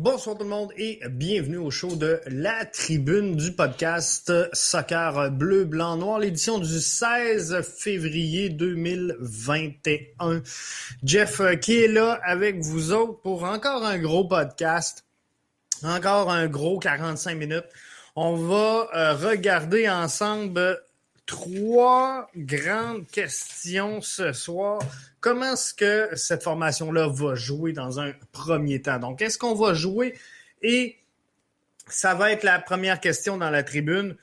Bonsoir tout le monde et bienvenue au show de La Tribune du podcast Soccer Bleu, Blanc, Noir, l'édition du 16 février 2021. Jeff qui est là avec vous autres pour encore un gros podcast, encore un gros 45 minutes. On va regarder ensemble trois grandes questions ce soir. Comment est-ce que cette formation-là va jouer dans un premier temps? Donc, est-ce qu'on va jouer? Et ça va être la première question dans la tribune.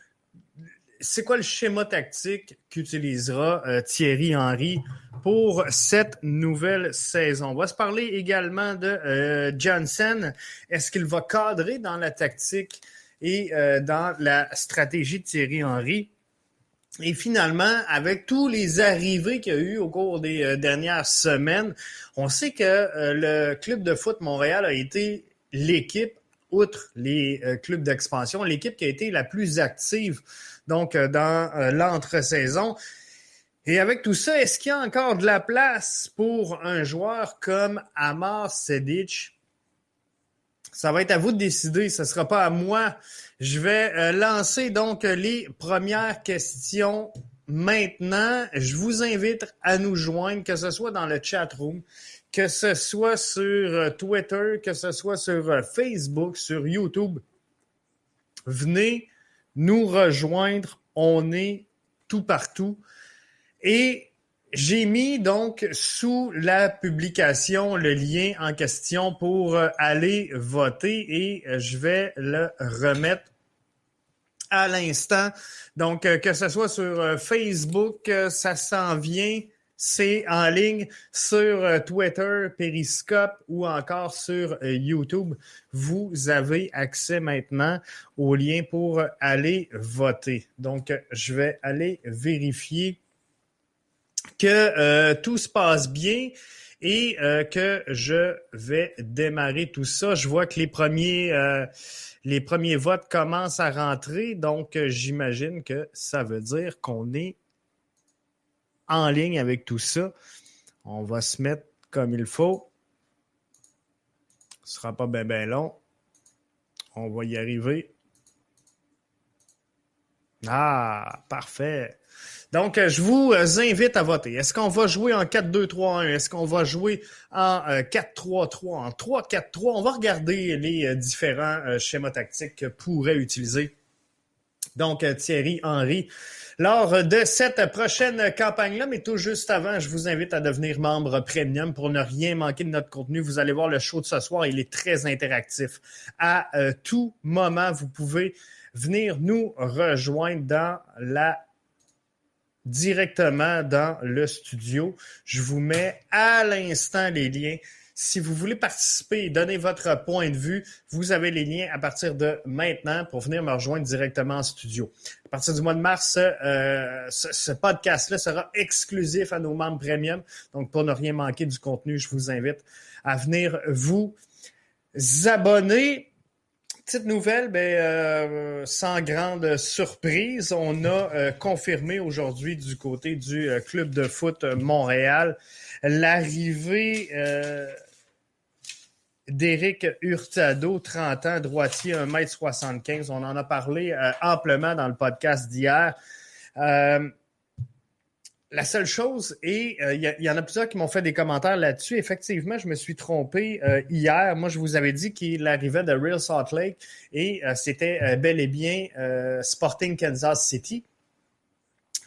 C'est quoi le schéma tactique qu'utilisera Thierry Henry pour cette nouvelle saison? On va se parler également de Johnson. Est-ce qu'il va cadrer dans la tactique et dans la stratégie de Thierry Henry? Et finalement, avec tous les arrivés qu'il y a eu au cours des dernières semaines, on sait que le club de foot Montréal a été l'équipe, outre les clubs d'expansion, l'équipe qui a été la plus active donc dans l'entre-saison. Et avec tout ça, est-ce qu'il y a encore de la place pour un joueur comme Amar Sedic? Ça va être à vous de décider, ce ne sera pas à moi. Je vais lancer donc les premières questions maintenant. Je vous invite à nous joindre, que ce soit dans le chat room, que ce soit sur Twitter, que ce soit sur Facebook, sur YouTube. Venez nous rejoindre, on est tout partout. Et j'ai mis donc sous la publication le lien en question pour aller voter et je vais le remettre à l'instant. Donc, que ce soit sur Facebook, ça s'en vient, c'est en ligne, sur Twitter, Periscope ou encore sur YouTube. Vous avez accès maintenant au lien pour aller voter. Donc, je vais aller vérifier que tout se passe bien et que je vais démarrer tout ça. Je vois que les premiers votes commencent à rentrer, donc j'imagine que ça veut dire qu'on est en ligne avec tout ça. On va se mettre comme il faut. Ce sera pas bien long. On va y arriver. Ah, parfait. Donc, je vous invite à voter. Est-ce qu'on va jouer en 4-2-3-1? Est-ce qu'on va jouer en 4-3-3, en 3-4-3? On va regarder les différents schémas tactiques que pourrait utiliser donc Thierry Henry lors de cette prochaine campagne-là. Mais tout juste avant, je vous invite à devenir membre premium pour ne rien manquer de notre contenu. Vous allez voir le show de ce soir, il est très interactif. À tout moment, vous pouvez venir nous rejoindre directement dans le studio. Je vous mets à l'instant les liens. Si vous voulez participer et donner votre point de vue, vous avez les liens à partir de maintenant pour venir me rejoindre directement en studio. À partir du mois de mars, ce podcast-là sera exclusif à nos membres premium. Donc, pour ne rien manquer du contenu, je vous invite à venir vous abonner. Petite nouvelle, sans grande surprise, on a confirmé aujourd'hui du côté du club de foot Montréal l'arrivée d'Éric Hurtado, 30 ans, droitier, 1m75. On en a parlé amplement dans le podcast d'hier. La seule chose, et il y en a plusieurs qui m'ont fait des commentaires là-dessus, effectivement, je me suis trompé hier. Moi, je vous avais dit qu'il arrivait de Real Salt Lake et c'était bel et bien Sporting Kansas City.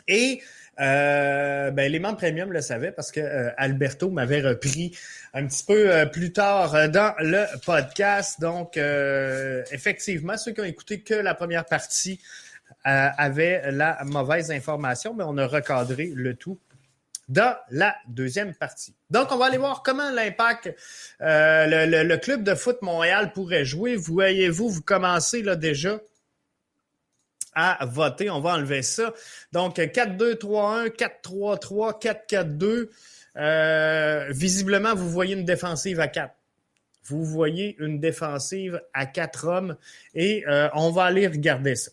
Et les membres premium le savaient parce que Alberto m'avait repris un petit peu plus tard dans le podcast. Donc, effectivement, ceux qui ont écouté que la première partie avait la mauvaise information, mais on a recadré le tout dans la deuxième partie. Donc, on va aller voir comment l'Impact, le club de foot Montréal pourrait jouer. Voyez-vous, vous commencez là déjà à voter. On va enlever ça. Donc, 4-2-3-1, 4-3-3, 4-4-2. Visiblement, vous voyez une défensive à 4. Vous voyez une défensive à 4 hommes et on va aller regarder ça.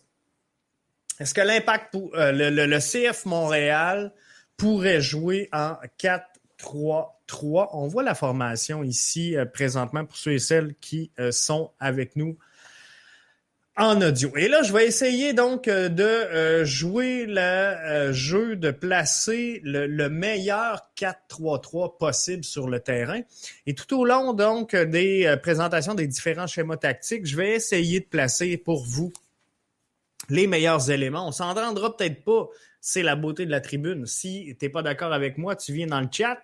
Est-ce que l'Impact, le CF Montréal pourrait jouer en 4-3-3? 3. On voit la formation ici présentement pour ceux et celles qui sont avec nous en audio. Et là, je vais essayer donc de jouer le jeu de placer le meilleur 4-3-3 possible sur le terrain. Et tout au long donc des présentations des différents schémas tactiques, je vais essayer de placer pour vous les meilleurs éléments. On s'en rendra peut-être pas, c'est la beauté de la tribune. Si tu n'es pas d'accord avec moi, tu viens dans le chat.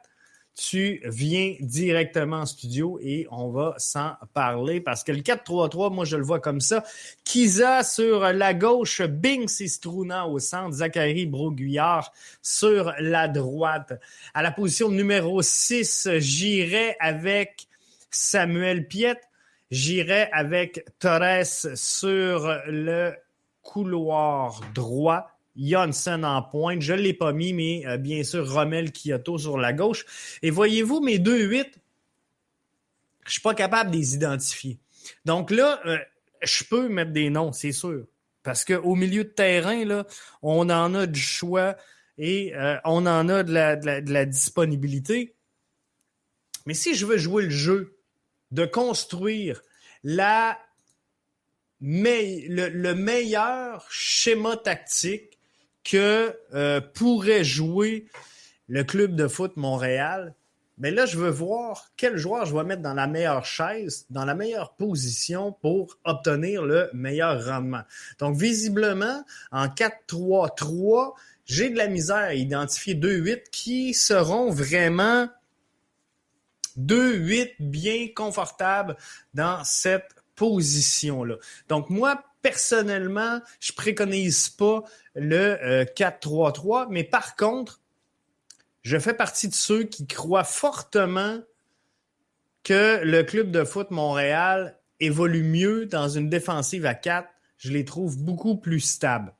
Tu viens directement en studio et on va s'en parler parce que le 4-3-3, moi, je le vois comme ça. Kiza sur la gauche, Binks et Struna au centre, Zachary Broguillard sur la droite. À la position numéro 6, j'irai avec Samuel Piette. J'irai avec Torres sur le couloir droit. Johnson en pointe. Je ne l'ai pas mis, mais bien sûr, Romel Kyoto sur la gauche. Et voyez-vous, mes 2-8, je ne suis pas capable de les identifier. Donc là, je peux mettre des noms, c'est sûr. Parce qu'au milieu de terrain, là, on en a du choix et on en a de la disponibilité. Mais si je veux jouer le jeu, de construire le meilleur schéma tactique que pourrait jouer le club de foot Montréal, mais là, je veux voir quel joueur je vais mettre dans la meilleure chaise, dans la meilleure position pour obtenir le meilleur rendement. Donc, visiblement, en 4-3-3, j'ai de la misère à identifier 2-8 qui seront vraiment 2-8 bien confortables dans cette position-là. Donc, moi, personnellement, je préconise pas le 4-3-3, mais par contre, je fais partie de ceux qui croient fortement que le club de foot Montréal évolue mieux dans une défensive à 4. Je les trouve beaucoup plus stables.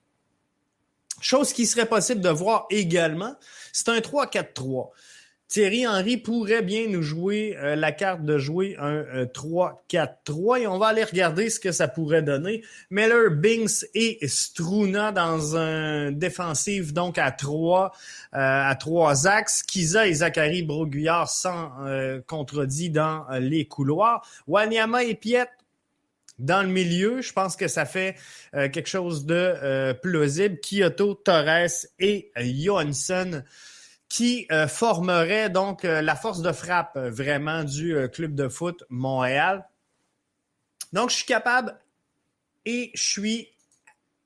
Chose qui serait possible de voir également, c'est un 3-4-3. Thierry Henry pourrait bien nous jouer la carte de jouer un 3-4-3 et on va aller regarder ce que ça pourrait donner. Miller, Binks et Struna dans un défensif donc à trois axes. Kiza et Zachary Broguillard sans contredit dans les couloirs. Wanyama et Piette dans le milieu, je pense que ça fait quelque chose de plausible. Kyoto, Torres et Johansson qui formerait donc la force de frappe vraiment du club de foot Montréal. Donc, je suis capable et je suis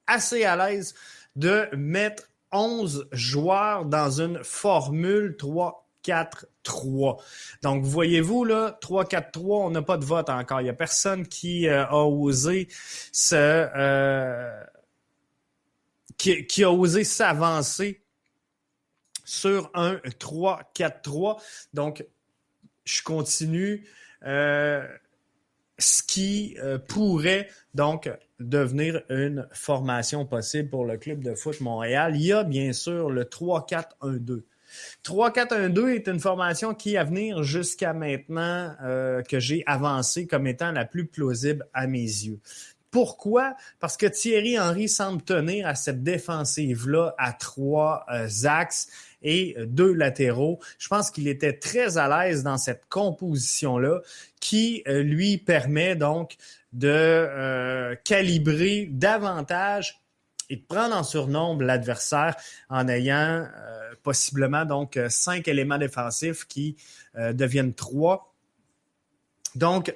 assez à l'aise de mettre 11 joueurs dans une formule 3-4-3. Donc, voyez-vous, là, 3-4-3, on n'a pas de vote encore. Il n'y a personne qui a osé qui a osé s'avancer sur un 3-4-3. Donc, je continue ce qui pourrait donc devenir une formation possible pour le club de foot Montréal. Il y a bien sûr le 3-4-1-2. 3-4-1-2 est une formation qui, à venir jusqu'à maintenant, que j'ai avancée comme étant la plus plausible à mes yeux. Pourquoi? Parce que Thierry Henry semble tenir à cette défensive-là à trois axes et deux latéraux. Je pense qu'il était très à l'aise dans cette composition-là qui lui permet donc de calibrer davantage et de prendre en surnombre l'adversaire en ayant possiblement donc 5 éléments défensifs qui deviennent 3. Donc,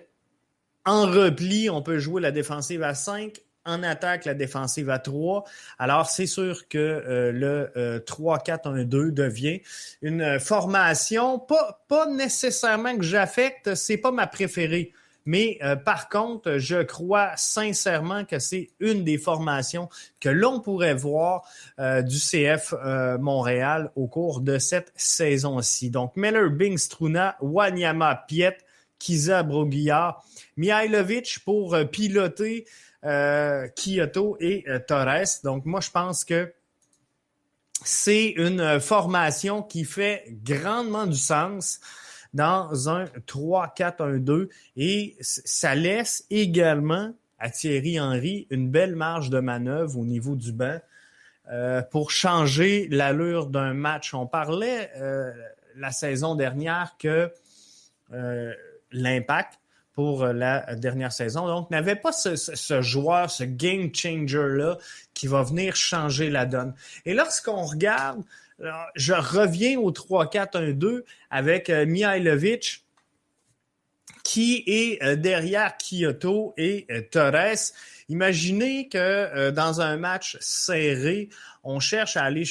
en repli, on peut jouer la défensive à 5. En attaque, la défensive à 3. Alors, c'est sûr que le 3-4-1-2 devient une formation, pas nécessairement que j'affecte, c'est pas ma préférée. Mais par contre, je crois sincèrement que c'est une des formations que l'on pourrait voir du CF Montréal au cours de cette saison-ci. Donc, Miller, Binks, Struna, Wanyama, Piette, Kiza, Broguillard, Mihailovic pour piloter Kyoto et Torres. Donc, moi, je pense que c'est une formation qui fait grandement du sens dans un 3-4-1-2 et ça laisse également à Thierry Henry une belle marge de manœuvre au niveau du banc pour changer l'allure d'un match. On parlait la saison dernière que l'Impact pour la dernière saison. Donc, n'avait pas ce joueur, ce game changer-là qui va venir changer la donne. Et lorsqu'on regarde, je reviens au 3-4-1-2 avec Mihailovic qui est derrière Kyoto et Torres. Imaginez que dans un match serré, on cherche à aller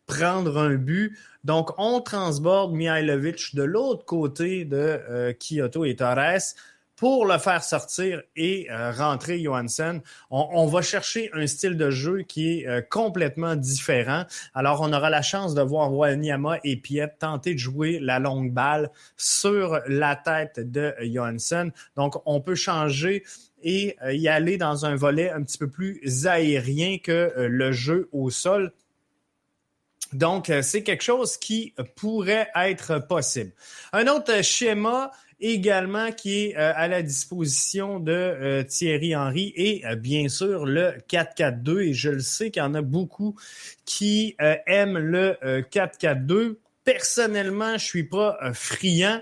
prendre un but. Donc, on transborde Mihailovic de l'autre côté de Kyoto et Torres pour le faire sortir et rentrer Johansson. On va chercher un style de jeu qui est complètement différent. Alors, on aura la chance de voir Wanyama et Piet tenter de jouer la longue balle sur la tête de Johansson. Donc, on peut changer et y aller dans un volet un petit peu plus aérien que le jeu au sol. Donc, c'est quelque chose qui pourrait être possible. Un autre schéma également qui est à la disposition de Thierry Henry et bien sûr le 4-4-2. Et je le sais qu'il y en a beaucoup qui aiment le 4-4-2. Personnellement, je suis pas friand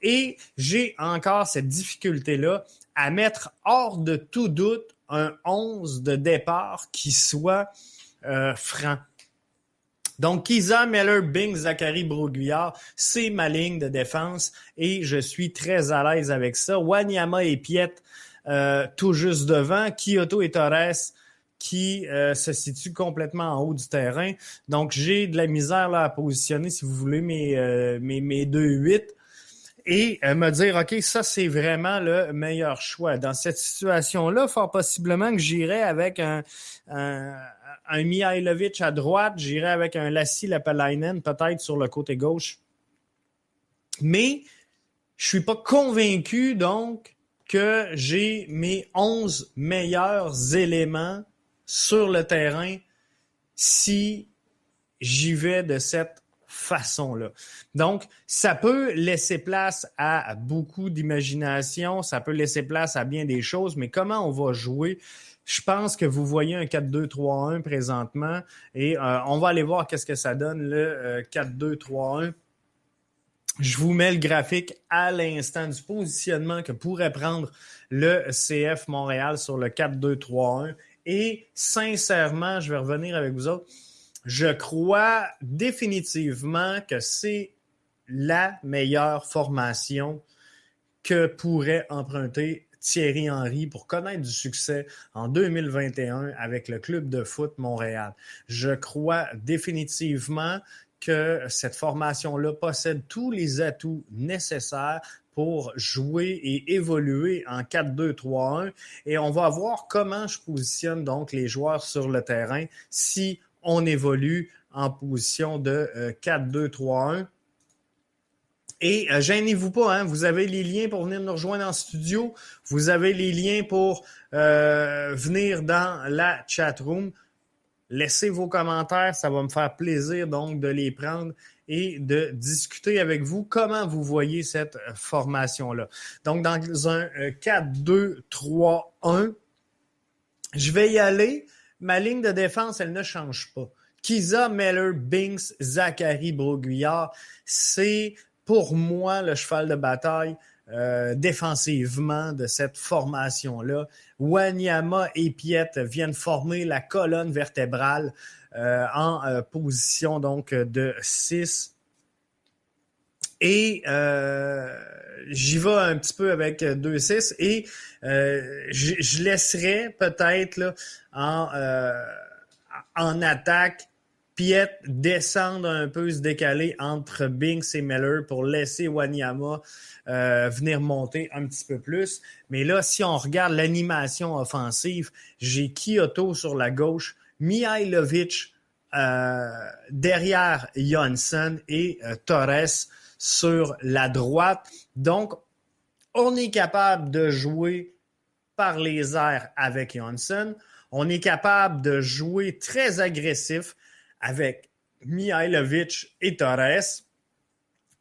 et j'ai encore cette difficulté-là à mettre hors de tout doute un 11 de départ qui soit franc. Donc, Kiza, Meller, Bing, Zachary, Broguillard, c'est ma ligne de défense et je suis très à l'aise avec ça. Wanyama et Piet tout juste devant. Kyoto et Torres qui se situent complètement en haut du terrain. Donc, j'ai de la misère là, à positionner, si vous voulez, mes 2-8 et me dire, OK, ça, c'est vraiment le meilleur choix. Dans cette situation-là, fort possiblement que j'irais avec un Mihailovic à droite, j'irais avec un Lassi Lapalainen peut-être sur le côté gauche. Mais je suis pas convaincu donc que j'ai mes 11 meilleurs éléments sur le terrain si j'y vais de cette façon-là. Donc, ça peut laisser place à beaucoup d'imagination, ça peut laisser place à bien des choses, mais comment on va jouer? Je pense que vous voyez un 4-2-3-1 présentement et on va aller voir qu'est-ce que ça donne, le 4-2-3-1. Je vous mets le graphique à l'instant du positionnement que pourrait prendre le CF Montréal sur le 4-2-3-1. Et sincèrement, je vais revenir avec vous autres, je crois définitivement que c'est la meilleure formation que pourrait emprunter Thierry Henry pour connaître du succès en 2021 avec le club de foot Montréal. Je crois définitivement que cette formation-là possède tous les atouts nécessaires pour jouer et évoluer en 4-2-3-1. Et on va voir comment je positionne donc les joueurs sur le terrain si on évolue en position de 4-2-3-1. Et gênez-vous pas, hein, vous avez les liens pour venir nous rejoindre en studio. Vous avez les liens pour venir dans la chatroom. Laissez vos commentaires, ça va me faire plaisir donc de les prendre et de discuter avec vous comment vous voyez cette formation-là. Donc, dans un 4-2-3-1, je vais y aller. Ma ligne de défense, elle ne change pas. Kiza, Meller, Binks, Zachary, Broguillard, c'est pour moi le cheval de bataille défensivement de cette formation-là. Wanyama et Piet viennent former la colonne vertébrale en position donc de 6. Et j'y vais un petit peu avec 2-6 et je laisserai peut-être là, en attaque Piet descendre un peu, se décaler entre Binks et Meller pour laisser Wanyama venir monter un petit peu plus. Mais là, si on regarde l'animation offensive, j'ai Kyoto sur la gauche, Mihailovic derrière Johansson et Torres sur la droite. Donc, on est capable de jouer par les airs avec Johansson. On est capable de jouer très agressif avec Mihailovic et Torres.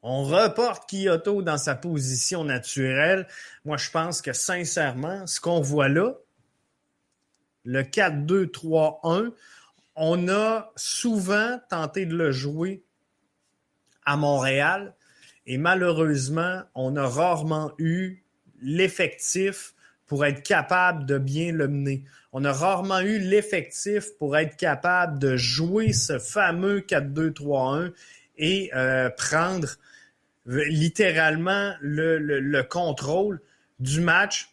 On reporte Kyoto dans sa position naturelle. Moi, je pense que sincèrement, ce qu'on voit là, le 4-2-3-1, on a souvent tenté de le jouer à Montréal. Et malheureusement, on a rarement eu l'effectif pour être capable de bien le mener. On a rarement eu l'effectif pour être capable de jouer ce fameux 4-2-3-1 et prendre littéralement le contrôle du match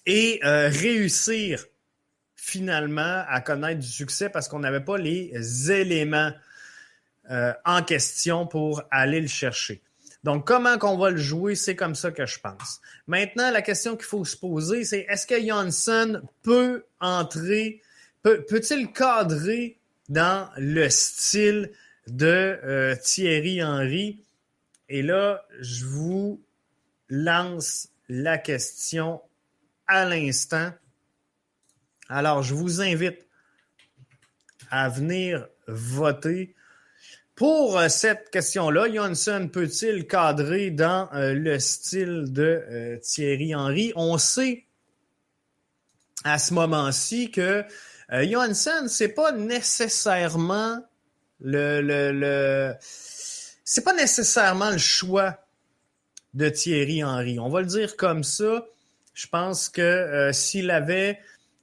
et réussir finalement à connaître du succès parce qu'on n'avait pas les éléments en question pour aller le chercher. Donc, comment qu'on va le jouer, c'est comme ça que je pense. Maintenant, la question qu'il faut se poser, c'est est-ce que Johnsson peut entrer, peut-il cadrer dans le style de Thierry Henry? Et là, je vous lance la question à l'instant. Alors, je vous invite à venir voter pour cette question-là. Johnsson peut-il cadrer dans le style de Thierry Henry? On sait à ce moment-ci que Johnsson, c'est pas nécessairement c'est pas nécessairement le choix de Thierry Henry. On va le dire comme ça. Je pense que s'il avait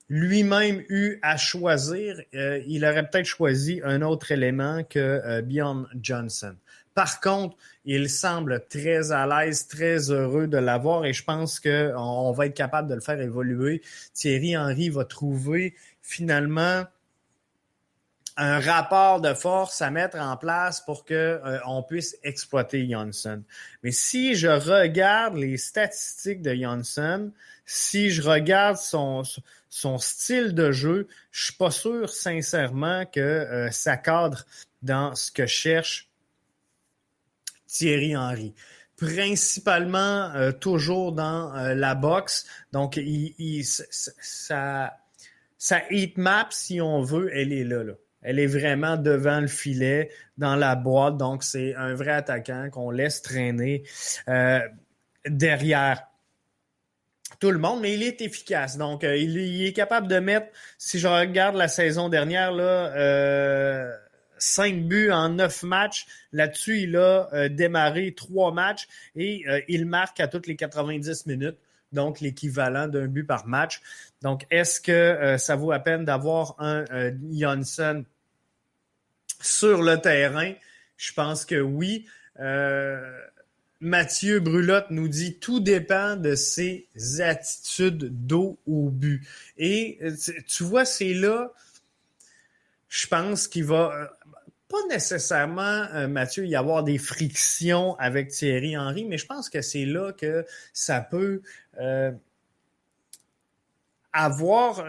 lui-même eu à choisir, il aurait peut-être choisi un autre élément que Bjorn Johnsson. Par contre, il semble très à l'aise, très heureux de l'avoir et je pense qu'on va être capable de le faire évoluer. Thierry Henry va trouver finalement un rapport de force à mettre en place pour qu'on puisse exploiter Johnsson. Mais si je regarde les statistiques de Johnsson, si je regarde son style de jeu, je suis pas sûr sincèrement que ça cadre dans ce que cherche Thierry Henry. Principalement toujours dans la boxe. Donc, sa heat map, si on veut, elle est là. Elle est vraiment devant le filet, dans la boîte. Donc, c'est un vrai attaquant qu'on laisse traîner derrière tout le monde, mais il est efficace. Donc, il est capable de mettre, si je regarde la saison dernière, là, 5 buts en 9 matchs. Là-dessus, il a démarré 3 matchs et il marque à toutes les 90 minutes. Donc, l'équivalent d'un but par match. Donc, est-ce que ça vaut la peine d'avoir un Johnsson sur le terrain? Je pense que oui. Mathieu Brulotte nous dit « Tout dépend de ses attitudes dos au but ». Et tu vois, c'est là, je pense qu'il va pas nécessairement, Mathieu, y avoir des frictions avec Thierry Henry, mais je pense que c'est là que ça peut avoir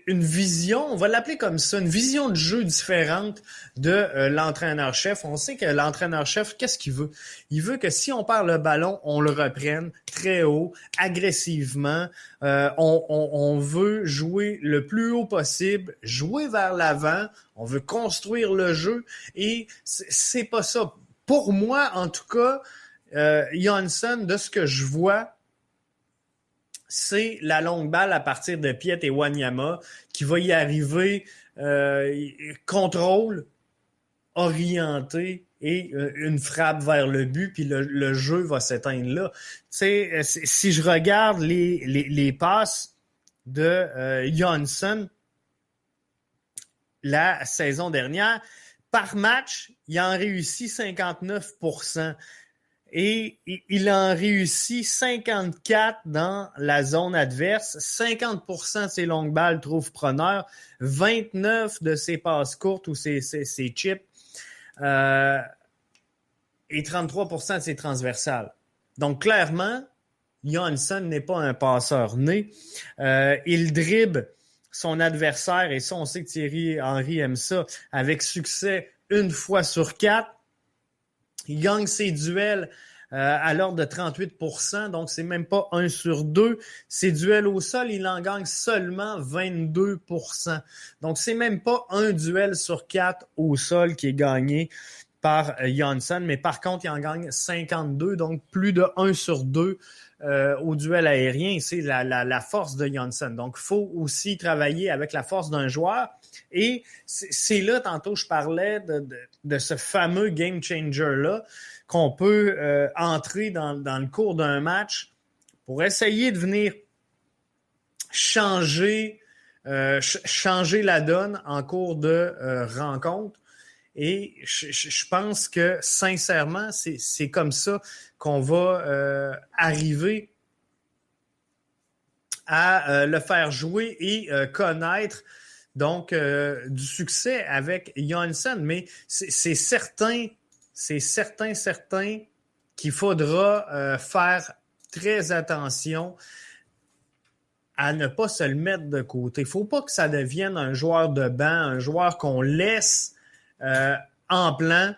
une vision, on va l'appeler comme ça, une vision de jeu différente de l'entraîneur-chef. On sait que l'entraîneur-chef, qu'est-ce qu'il veut? Il veut que si on perd le ballon, on le reprenne très haut, agressivement. On veut jouer le plus haut possible, jouer vers l'avant. On veut construire le jeu et c'est pas ça. Pour moi, en tout cas, Johnsson, de ce que je vois, c'est la longue balle à partir de Piet et Wanyama qui va y arriver, contrôle, orienté et une frappe vers le but, puis le jeu va s'éteindre là. Tu sais, si je regarde les passes de Johnsson la saison dernière, par match, il en réussit 59%. Et il en réussit 54 dans la zone adverse, 50% de ses longues balles trouvent preneur, 29 de ses passes courtes ou ses chips et 33% de ses transversales. Donc clairement, Johnsson n'est pas un passeur né. Il dribble son adversaire, et ça on sait que Thierry Henry aime ça, avec succès 1 fois sur 4. Il gagne ses duels à l'ordre de 38%, donc c'est même pas 1 sur 2. Ses duels au sol, il en gagne seulement 22%. Donc c'est même pas un duel sur 4 au sol qui est gagné par Johnsson, mais par contre, il en gagne 52, donc plus de 1 sur 2 au duel aérien, c'est la force de Johnsson. Donc, il faut aussi travailler avec la force d'un joueur. Et c'est là, tantôt, je parlais de ce fameux game changer-là qu'on peut entrer dans le cours d'un match pour essayer de venir changer la donne en cours de rencontre. Et je pense que, sincèrement, c'est comme ça qu'on va arriver à le faire jouer et connaître donc du succès avec Johnsson. Mais c'est certain qu'il faudra faire très attention à ne pas se le mettre de côté. Il ne faut pas que ça devienne un joueur de banc, un joueur qu'on laisse en plan.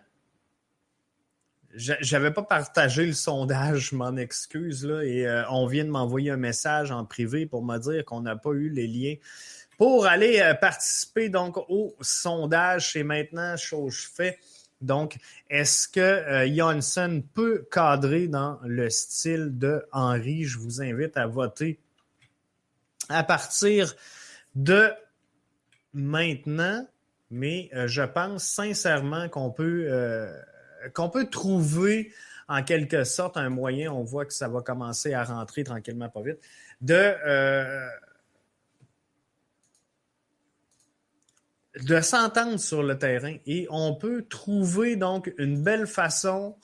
J'avais pas partagé le sondage, je m'en excuse, là, et on vient de m'envoyer un message en privé pour me dire qu'on n'a pas eu les liens pour aller participer donc au sondage. C'est maintenant chose faite. Donc, est-ce que Johnsson peut cadrer dans le style de Henry? Je vous invite à voter à partir de maintenant, mais je pense sincèrement qu'on peut trouver en quelque sorte un moyen, on voit que ça va commencer à rentrer tranquillement, pas vite, de s'entendre sur le terrain. Et on peut trouver donc une belle façon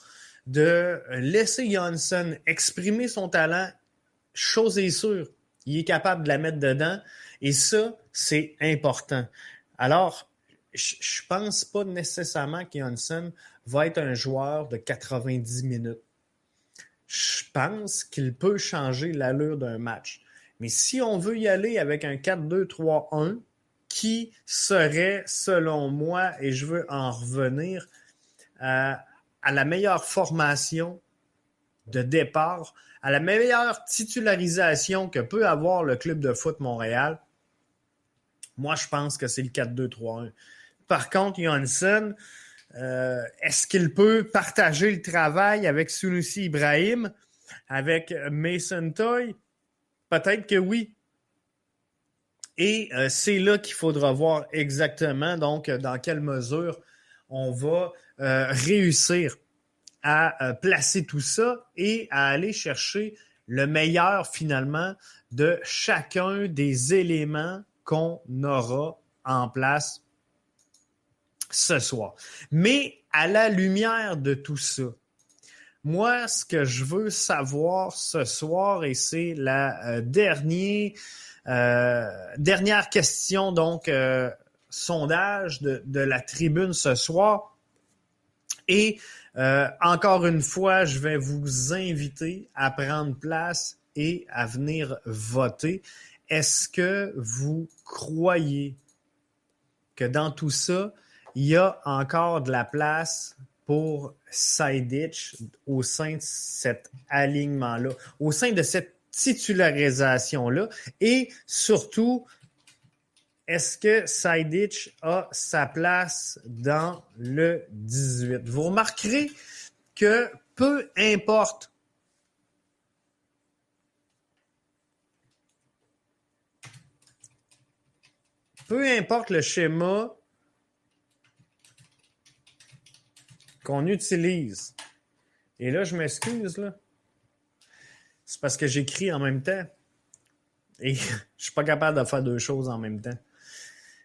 de laisser Johnsson exprimer son talent. Chose est sûre, il est capable de la mettre dedans. Et ça, c'est important. Alors, je pense pas nécessairement que Johnsson va être un joueur de 90 minutes. Je pense qu'il peut changer l'allure d'un match. Mais si on veut y aller avec un 4-2-3-1, qui serait, selon moi, et je veux en revenir, à la meilleure formation de départ, à la meilleure titularisation que peut avoir le club de foot Montréal, moi, je pense que c'est le 4-2-3-1. Par contre, Johnsson, est-ce qu'il peut partager le travail avec Sunusi Ibrahim, avec Mason Toye? Peut-être que oui. Et c'est là qu'il faudra voir exactement donc dans quelle mesure on va réussir à placer tout ça et à aller chercher le meilleur finalement de chacun des éléments qu'on aura en place ce soir. Mais à la lumière de tout ça, moi, ce que je veux savoir ce soir, et c'est la dernière question, donc sondage de la tribune ce soir. Et encore une fois, je vais vous inviter à prendre place et à venir voter. Est-ce que vous croyez que dans tout ça, il y a encore de la place pour Sejdić au sein de cet alignement-là, au sein de cette titularisation-là? Et surtout, est-ce que Sejdić a sa place dans le 18? Vous remarquerez que peu importe le schéma qu'on utilise, et là, je m'excuse, là, c'est parce que j'écris en même temps et je suis pas capable de faire deux choses en même temps.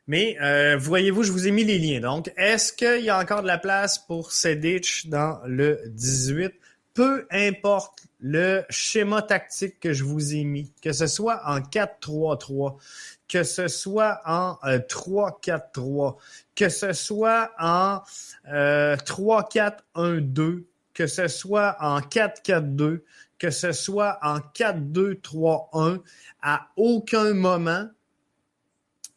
Mais voyez-vous, je vous ai mis les liens. Donc, est-ce qu'il y a encore de la place pour Sejdić dans le 18? Peu importe le schéma tactique que je vous ai mis, que ce soit en 4-3-3, que ce soit en 3-4-3, que ce soit en 3-4-1-2, que ce soit en 4-4-2, que ce soit en 4-2-3-1, à aucun moment,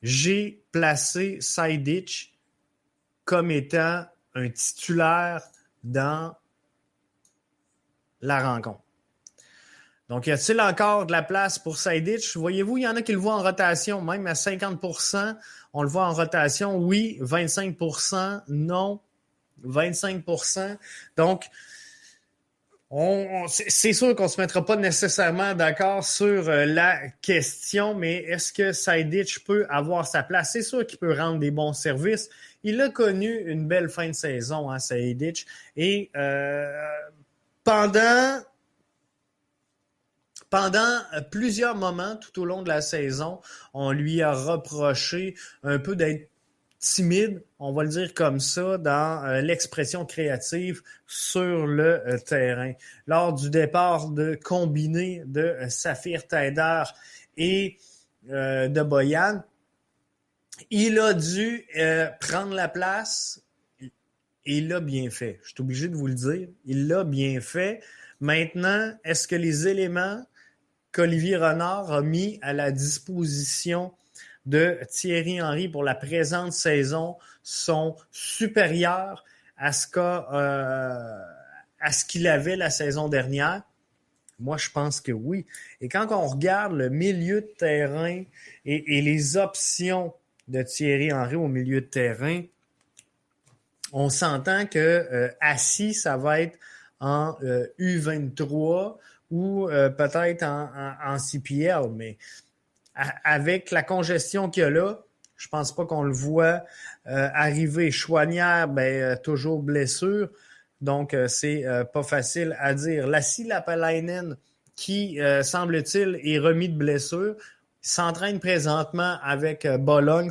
j'ai placé Sejdić comme étant un titulaire dans la rencontre. Donc, y a-t-il encore de la place pour Sejdić? Voyez-vous, il y en a qui le voient en rotation, même à 50%, on le voit en rotation, oui, 25%, non, 25%. Donc, C'est sûr qu'on se mettra pas nécessairement d'accord sur la question, mais est-ce que Saïdic peut avoir sa place? C'est sûr qu'il peut rendre des bons services. Il a connu une belle fin de saison, hein, Saïdic. Et pendant plusieurs moments tout au long de la saison, on lui a reproché un peu d'être timide, on va le dire comme ça, dans l'expression créative sur le terrain. Lors du départ de combiné de Safir Taider et de Boyan, il a dû prendre la place et il l'a bien fait. Je suis obligé de vous le dire. Il l'a bien fait. Maintenant, est-ce que les éléments qu'Olivier Renard a mis à la disposition de Thierry Henry pour la présente saison sont supérieurs à ce qu'il avait la saison dernière? Moi, je pense que oui. Et quand on regarde le milieu de terrain et les options de Thierry Henry au milieu de terrain, on s'entend que assis, ça va être en U23 ou peut-être en CPL, mais avec la congestion qu'il y a là, je pense pas qu'on le voit arriver. Chouanière, toujours blessure, donc c'est pas facile à dire. Lassi Lapalainen, qui semble-t-il est remis de blessure, s'entraîne présentement avec Bologne,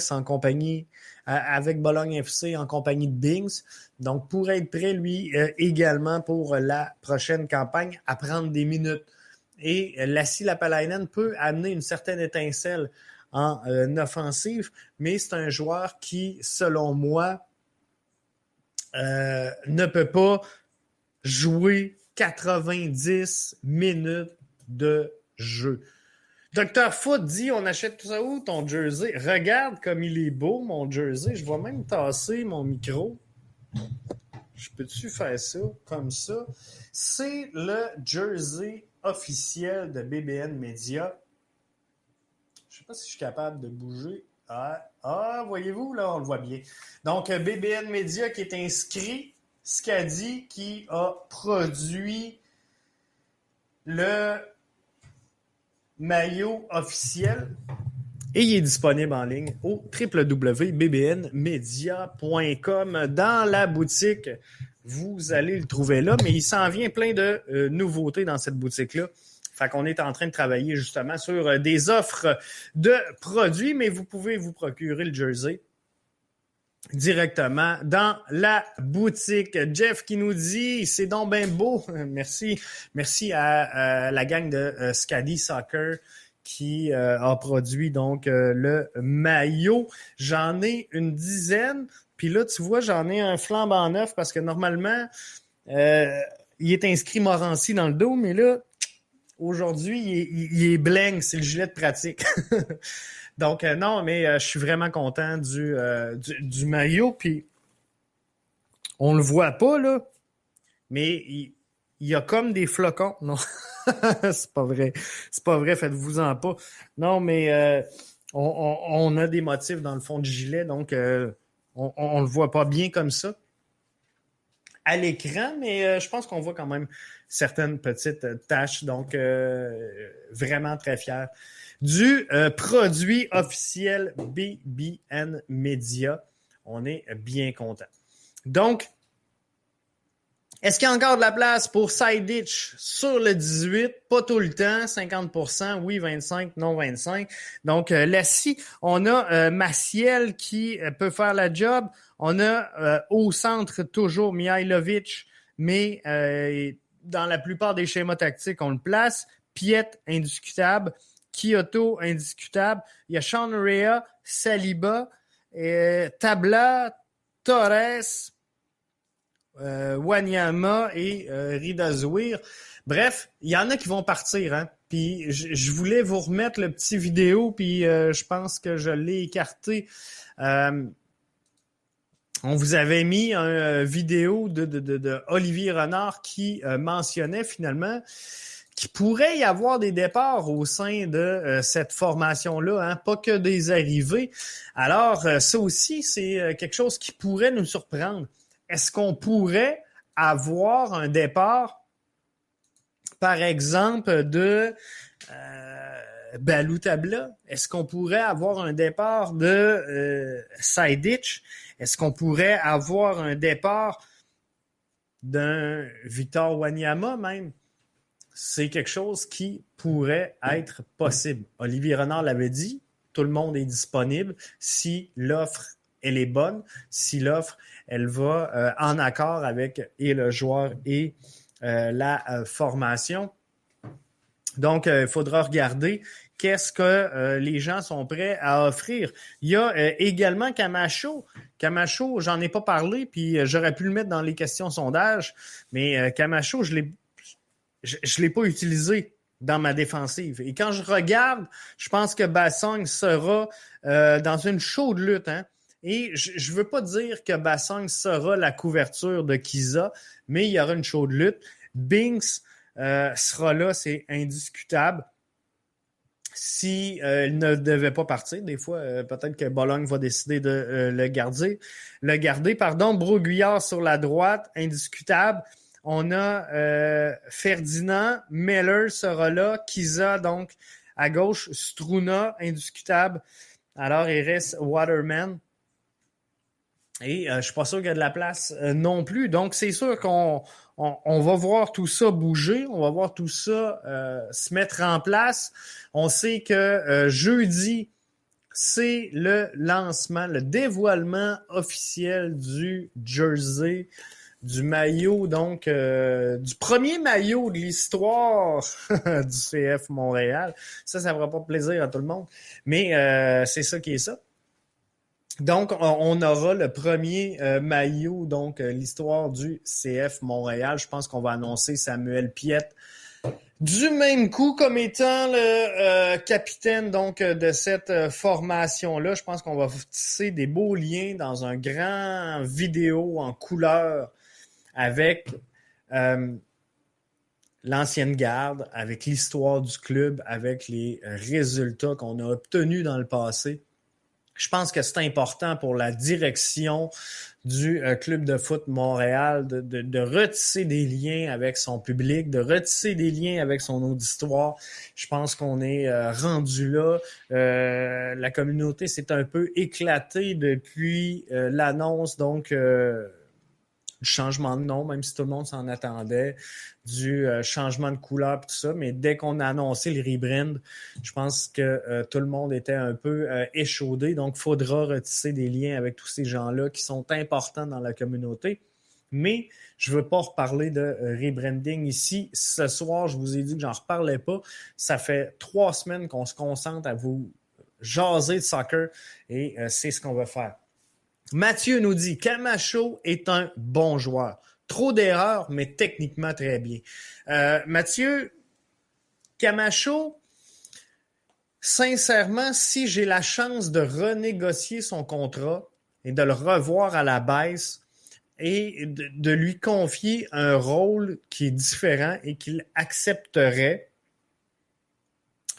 avec Bologne FC en compagnie de Bings, donc pour être prêt lui également pour la prochaine campagne à prendre des minutes. Et Lassi Lapalainen peut amener une certaine étincelle en offensive, mais c'est un joueur qui, selon moi, ne peut pas jouer 90 minutes de jeu. Docteur Foot dit, on achète tout ça où, ton jersey? Regarde comme il est beau, mon jersey. Je vais même tasser mon micro. Je peux-tu faire ça comme ça? C'est le jersey officiel de BBN Media. Je ne sais pas si je suis capable de bouger. Voyez-vous, là, on le voit bien. Donc, BBN Media qui est inscrit, Scadi qui a produit le maillot officiel et il est disponible en ligne au www.bbnmedia.com. Dans la boutique, vous allez le trouver là, mais il s'en vient plein de nouveautés dans cette boutique-là. Fait qu'on est en train de travailler justement sur des offres de produits, mais vous pouvez vous procurer le jersey directement dans la boutique. Jeff qui nous dit, c'est donc bien beau. Merci à la gang de Scadi Soccer qui a produit donc le maillot. J'en ai une dizaine. Puis là, tu vois, j'en ai un flambant neuf parce que normalement, il est inscrit Morancy dans le dos, mais là, aujourd'hui, il est bling, c'est le gilet de pratique. Donc, non, mais je suis vraiment content du maillot. Puis, on le voit pas, là, mais il y a comme des flocons. Non, c'est pas vrai. C'est pas vrai, faites-vous-en pas. Non, mais on a des motifs dans le fond du gilet, donc on le voit pas bien comme ça à l'écran, mais je pense qu'on voit quand même certaines petites taches, donc vraiment très fier du produit officiel BBN Media. On est bien content. Donc, est-ce qu'il y a encore de la place pour Saïdic sur le 18? Pas tout le temps, 50%, oui 25, non 25. Donc, Lassi, on a Maciel qui peut faire la job. On a au centre toujours Mihailovic, mais dans la plupart des schémas tactiques, on le place. Piet, indiscutable. Kyoto, indiscutable. Il y a Sean Rea, Saliba, Tabla, Torres, Wanyama et Ridazouir. Bref, il y en a qui vont partir, hein. Puis je voulais vous remettre le petit vidéo, puis je pense que je l'ai écarté. On vous avait mis une vidéo de Olivier Renard qui mentionnait finalement qu'il pourrait y avoir des départs au sein de cette formation-là, hein, pas que des arrivées. Alors, ça aussi, c'est quelque chose qui pourrait nous surprendre. Est-ce qu'on pourrait avoir un départ par exemple, de Balou Tabla? Est-ce qu'on pourrait avoir un départ de Saidic? Est-ce qu'on pourrait avoir un départ d'un Victor Wanyama même? C'est quelque chose qui pourrait être possible. Olivier Renard l'avait dit, tout le monde est disponible si l'offre elle est bonne, si l'offre elle va en accord avec et le joueur et la formation. Donc, il faudra regarder qu'est-ce que les gens sont prêts à offrir. Il y a également Camacho. Camacho, j'en ai pas parlé, puis j'aurais pu le mettre dans les questions sondage, mais Camacho, je l'ai pas utilisé dans ma défensive. Et quand je regarde, je pense que Bassong sera dans une chaude lutte. Hein? Et je veux pas dire que Bassong sera la couverture de Kiza, mais il y aura une chaude lutte. Binks sera là, c'est indiscutable. Si il ne devait pas partir, des fois, peut-être que Bologne va décider de le garder. Broguillard sur la droite, indiscutable. On a Ferdinand, Meller sera là, Kiza donc à gauche, Struna, indiscutable. Alors, il reste Waterman. Et je suis pas sûr qu'il y a de la place non plus. Donc, c'est sûr qu'on va voir tout ça bouger. On va voir tout ça se mettre en place. On sait que jeudi, c'est le lancement, le dévoilement officiel du jersey, du maillot, donc du premier maillot de l'histoire du CF Montréal. Ça fera pas plaisir à tout le monde. Mais c'est ça qui est ça. Donc, on aura le premier maillot, donc l'histoire du CF Montréal. Je pense qu'on va annoncer Samuel Piette du même coup comme étant le capitaine donc de cette formation-là. Je pense qu'on va tisser des beaux liens dans un grand vidéo en couleur avec l'ancienne garde, avec l'histoire du club, avec les résultats qu'on a obtenus dans le passé. Je pense que c'est important pour la direction du Club de foot Montréal de retisser des liens avec son public, de retisser des liens avec son auditoire. Je pense qu'on est rendu là. La communauté s'est un peu éclatée depuis l'annonce donc du changement de nom, même si tout le monde s'en attendait, du changement de couleur et tout ça. Mais dès qu'on a annoncé le rebrand, je pense que tout le monde était un peu échaudé. Donc, il faudra retisser des liens avec tous ces gens-là qui sont importants dans la communauté. Mais je ne veux pas reparler de rebranding ici. Ce soir, je vous ai dit que j'en reparlais pas. Ça fait 3 semaines qu'on se concentre à vous jaser de soccer et c'est ce qu'on va faire. Mathieu nous dit « Camacho est un bon joueur. Trop d'erreurs, mais techniquement très bien. » Mathieu, Camacho, sincèrement, si j'ai la chance de renégocier son contrat et de le revoir à la baisse et de lui confier un rôle qui est différent et qu'il accepterait,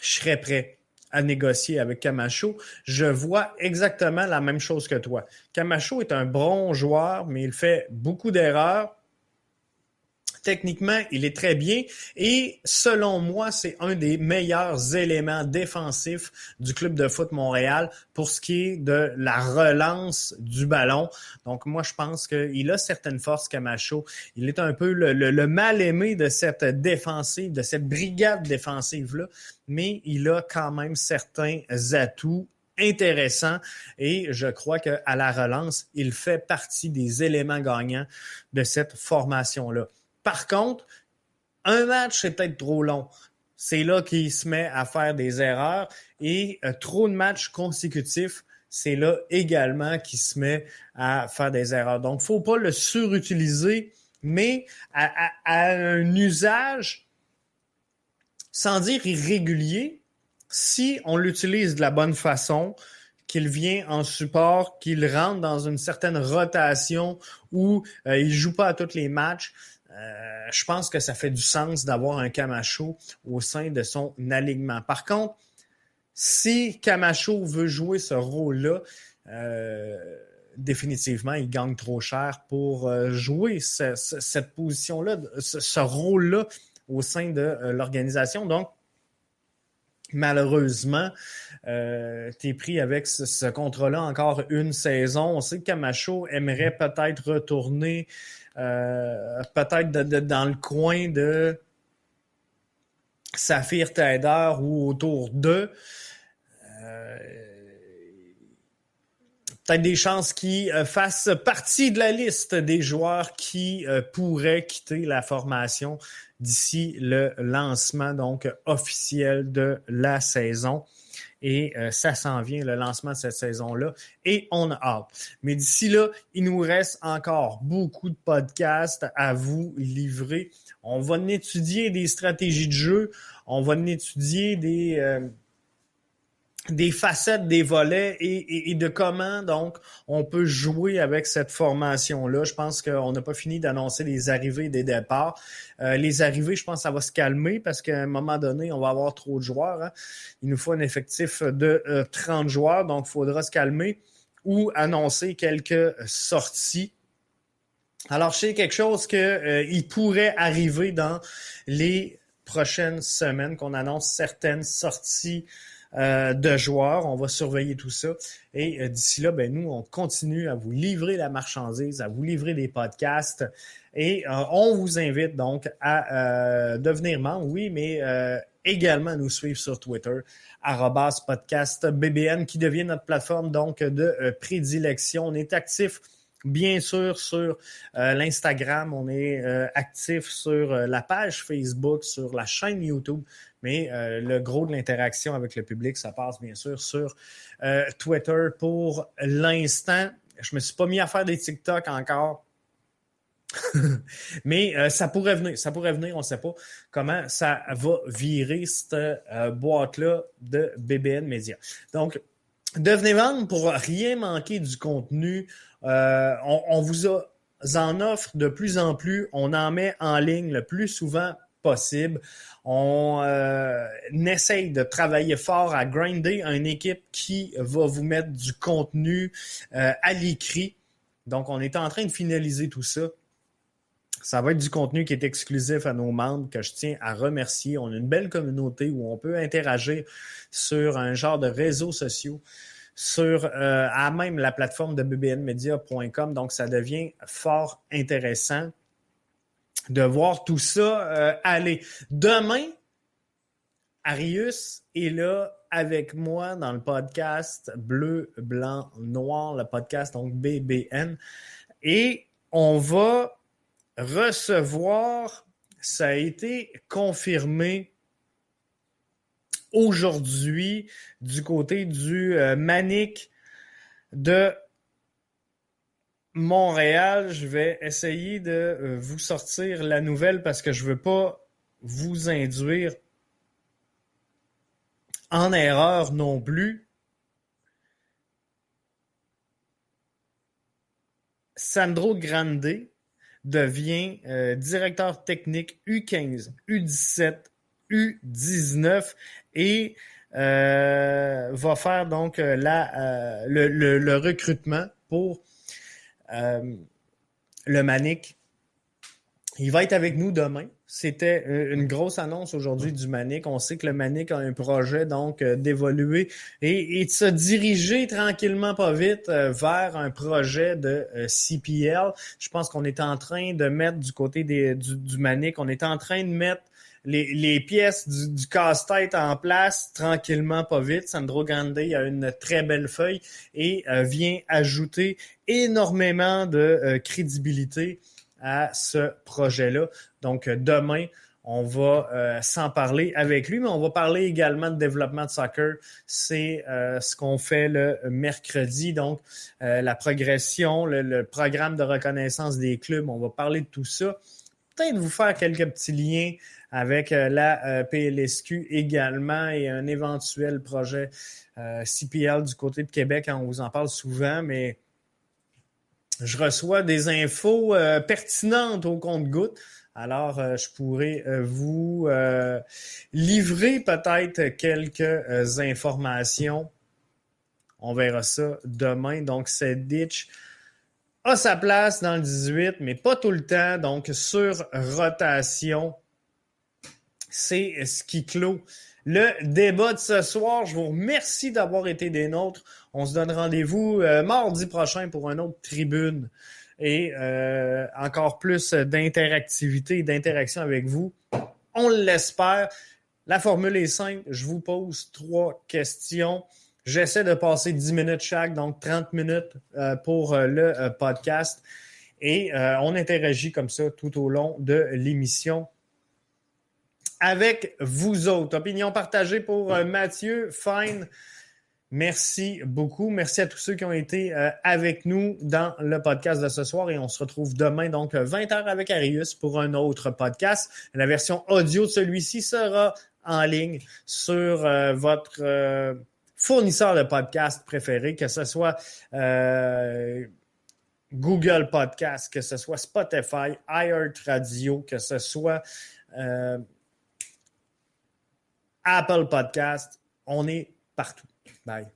je serais prêt à négocier avec Camacho. Je vois exactement la même chose que toi. Camacho est un bon joueur, mais il fait beaucoup d'erreurs. Techniquement, il est très bien et selon moi, c'est un des meilleurs éléments défensifs du Club de foot Montréal pour ce qui est de la relance du ballon. Donc moi, je pense qu'il a certaines forces, Camacho. Il est un peu le mal-aimé de cette défensive, de cette brigade défensive-là, mais il a quand même certains atouts intéressant et je crois qu'à la relance, il fait partie des éléments gagnants de cette formation-là. Par contre, un match, c'est peut-être trop long. C'est là qu'il se met à faire des erreurs et trop de matchs consécutifs, c'est là également qu'il se met à faire des erreurs. Donc, il ne faut pas le surutiliser, mais à un usage, sans dire irrégulier, si on l'utilise de la bonne façon, qu'il vient en support, qu'il rentre dans une certaine rotation où il ne joue pas à tous les matchs, je pense que ça fait du sens d'avoir un Camacho au sein de son alignement. Par contre, si Camacho veut jouer ce rôle-là, définitivement, il gagne trop cher pour jouer cette position-là, ce rôle-là au sein de l'organisation. Donc, malheureusement, tu es pris avec ce contrat-là encore une saison. On sait que Camacho aimerait peut-être retourner peut-être dans le coin de Saphir Taider ou autour d'eux. Peut-être des chances qu'il fasse partie de la liste des joueurs qui pourraient quitter la formation d'ici le lancement donc officiel de la saison. Et ça s'en vient, le lancement de cette saison-là, et on a hâte. Mais d'ici là, il nous reste encore beaucoup de podcasts à vous livrer. On va étudier des stratégies de jeu, on va étudier des facettes des volets et de comment donc on peut jouer avec cette formation-là. Je pense qu'on n'a pas fini d'annoncer les arrivées et des départs. Les arrivées, je pense que ça va se calmer parce qu'à un moment donné, on va avoir trop de joueurs. Hein. Il nous faut un effectif de 30 joueurs, donc il faudra se calmer ou annoncer quelques sorties. Alors, je sais quelque chose qu'il pourrait arriver dans les prochaines semaines, qu'on annonce certaines sorties de joueurs. On va surveiller tout ça. Et d'ici là, nous, on continue à vous livrer la marchandise, à vous livrer des podcasts. Et on vous invite donc à devenir membre, oui, mais également nous suivre sur Twitter, @podcastbbn, qui devient notre plateforme donc de prédilection. On est actif bien sûr sur l'Instagram, on est actif sur la page Facebook, sur la chaîne YouTube, mais le gros de l'interaction avec le public, ça passe bien sûr sur Twitter pour l'instant. Je ne me suis pas mis à faire des TikTok encore, mais ça pourrait venir, on ne sait pas comment ça va virer cette boîte-là de BBN Media. Donc, devenez membre pour rien manquer du contenu. On vous en offre de plus en plus. On en met en ligne le plus souvent possible. On essaye de travailler fort à grinder une équipe qui va vous mettre du contenu à l'écrit. Donc, on est en train de finaliser tout ça. Ça va être du contenu qui est exclusif à nos membres, que je tiens à remercier. On a une belle communauté où on peut interagir sur un genre de réseaux sociaux, sur à même la plateforme de bbnmedia.com. Donc, ça devient fort intéressant de voir tout ça aller. Demain, Arius est là avec moi dans le podcast Bleu, Blanc, Noir, le podcast donc BBN. Et on va recevoir, ça a été confirmé aujourd'hui du côté du Manic de Montréal. Je vais essayer de vous sortir la nouvelle parce que je ne veux pas vous induire en erreur non plus. Sandro Grande devient directeur technique U15, U17, U19 et va faire donc le recrutement pour le Manic. Il va être avec nous demain. C'était une grosse annonce aujourd'hui du Manic. On sait que le Manic a un projet donc d'évoluer et de se diriger tranquillement, pas vite, vers un projet de CPL. Je pense qu'on est en train de mettre du côté du Manic, on est en train de mettre les pièces du casse-tête en place tranquillement, pas vite. Sandro Grande a une très belle feuille et vient ajouter énormément de crédibilité à ce projet-là. Donc, demain, on va s'en parler avec lui, mais on va parler également de développement de soccer. C'est ce qu'on fait le mercredi. Donc, la progression, le programme de reconnaissance des clubs, on va parler de tout ça. Peut-être vous faire quelques petits liens avec la PLSQ également et un éventuel projet CPL du côté de Québec. On vous en parle souvent, mais je reçois des infos pertinentes au compte-gouttes. Alors, je pourrais vous livrer peut-être quelques informations. On verra ça demain. Donc, Sejdić a sa place dans le 18, mais pas tout le temps. Donc, sur rotation, c'est ce qui clôt le débat de ce soir. Je vous remercie d'avoir été des nôtres. On se donne rendez-vous mardi prochain pour une autre tribune et encore plus d'interactivité et d'interaction avec vous. On l'espère. La formule est simple. Je vous pose 3 questions. J'essaie de passer 10 minutes chaque, donc 30 minutes pour le podcast. Et on interagit comme ça tout au long de l'émission avec vous autres. Opinion partagée pour Mathieu Fine. Merci beaucoup. Merci à tous ceux qui ont été avec nous dans le podcast de ce soir et on se retrouve demain, donc 20h avec Arius pour un autre podcast. La version audio de celui-ci sera en ligne sur votre fournisseur de podcast préféré, que ce soit Google Podcast, que ce soit Spotify, iHeartRadio, que ce soit Apple Podcast. On est partout. Bye.